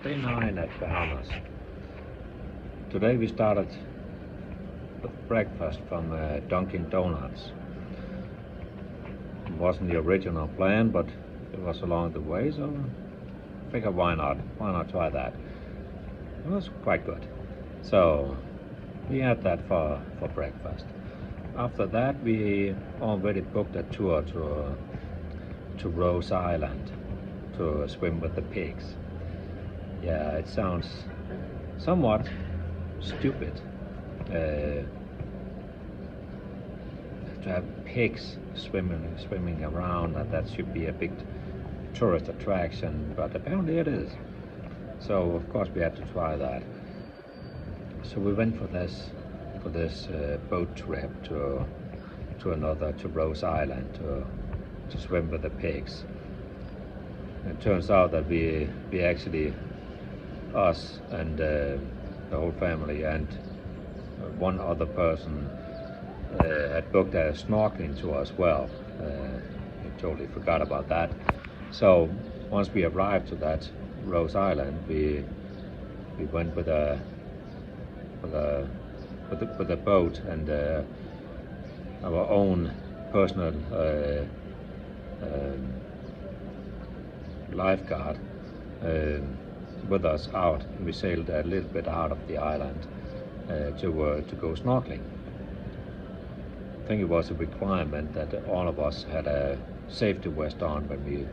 Day 9 at Bahamas. Today we started with breakfast from Dunkin' Donuts. It wasn't the original plan, but it was along the way, so I figured why not? Why not try that? It was quite good. So we had that for breakfast. After that, we already booked a tour to Rose Island to swim with the pigs. Yeah, it sounds somewhat stupid to have pigs swimming around, and that should be a big tourist attraction, but apparently it is. So of course we had to try that. So we went for this boat trip to Rose Island to swim with the pigs. It turns out that we actually, us and the whole family and one other person had booked a snorkeling tour as well. We totally forgot about that. So once we arrived to that Rose Island, we went with a boat and our own personal lifeguard with us out. We sailed a little bit out of the island to go snorkeling. I think it was a requirement that all of us had a safety vest on when we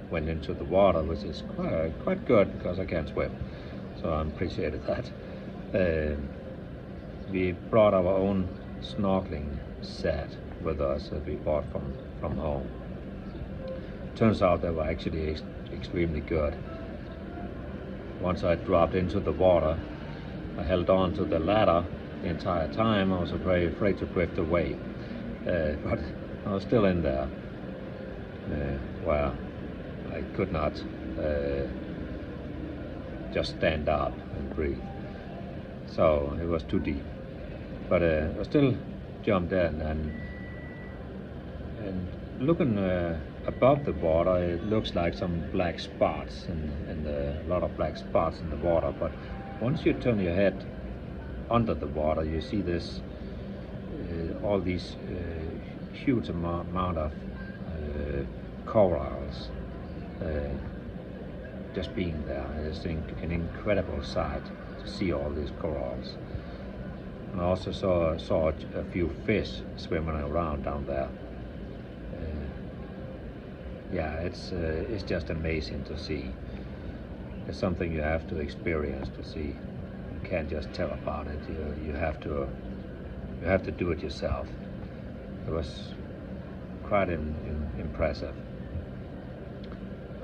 went into the water, which is quite good because I can't swim, so I appreciated that. We brought our own snorkeling set with us that we bought from home. Turns out they were actually extremely good. Once I dropped into the water, I held on to the ladder the entire time. I was very afraid to drift away, but I was still in there. Well, I could not just stand up and breathe, so it was too deep. But I still jumped in, and looking above the water, it looks like some black spots and a lot of black spots in the water. But once you turn your head under the water, you see this all these huge amount of corals just being there. It's an incredible sight to see all these corals. And I also saw a few fish swimming around down there. Yeah, it's just amazing to see. It's something you have to experience to see. You can't just tell about it. You have to do it yourself. It was quite impressive.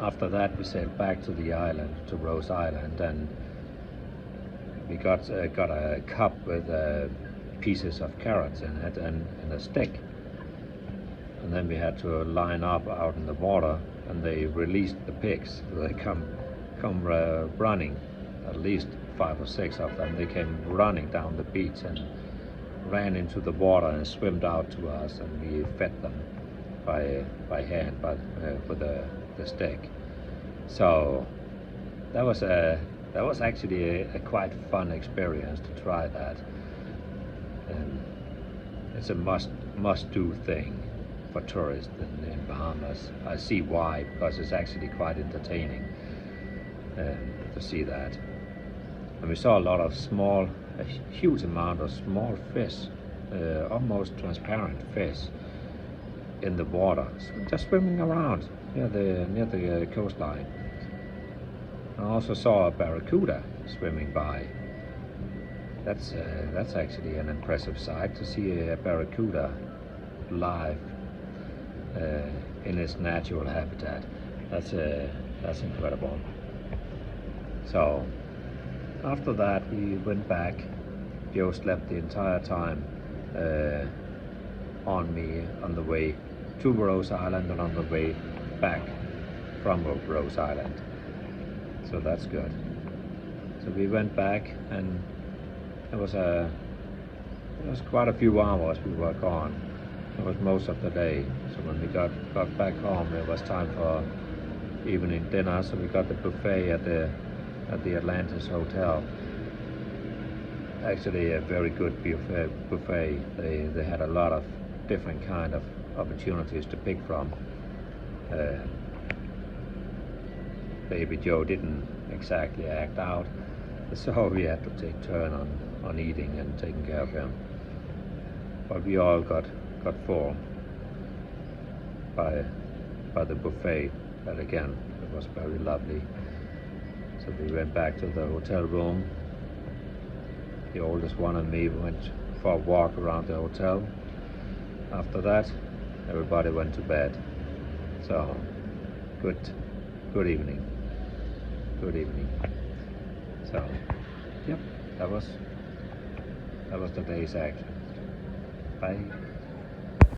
After that, we sailed back to the island, to Rose Island, and we got a cup with pieces of carrots in it and a stick. And then we had to line up out in the water, and they released the pigs. They come running, at least 5 or 6 of them. They came running down the beach and ran into the water and swam out to us, and we fed them by hand, with the stick. So that was actually a quite fun experience to try that. And it's a must-do thing for tourists in Bahamas. I see why, because it's actually quite entertaining to see that. And we saw a lot of a huge amount of small fish, almost transparent fish in the water, just swimming around near the coastline. I also saw a barracuda swimming by. That's actually an impressive sight to see a barracuda live in its natural habitat. That's incredible. So after that, we went back. Joe slept the entire time on me on the way to Rose Island and on the way back from Rose Island. So that's good. So we went back, and it was quite a few hours we were gone. It was most of the day. So when we got back home, it was time for evening dinner. So we got the buffet at at the Atlantis Hotel. Actually, a very good buffet. They had a lot of different kind of opportunities to pick from. Baby Joe didn't exactly act out, so we had to take turn on eating and taking care of him. But we all got full by the buffet. But again, it was very lovely. So we went back to the hotel room. The oldest one and me went for a walk around the hotel. After that, everybody went to bed. So, good evening. Good evening. So, yep, that was the day's action. Bye.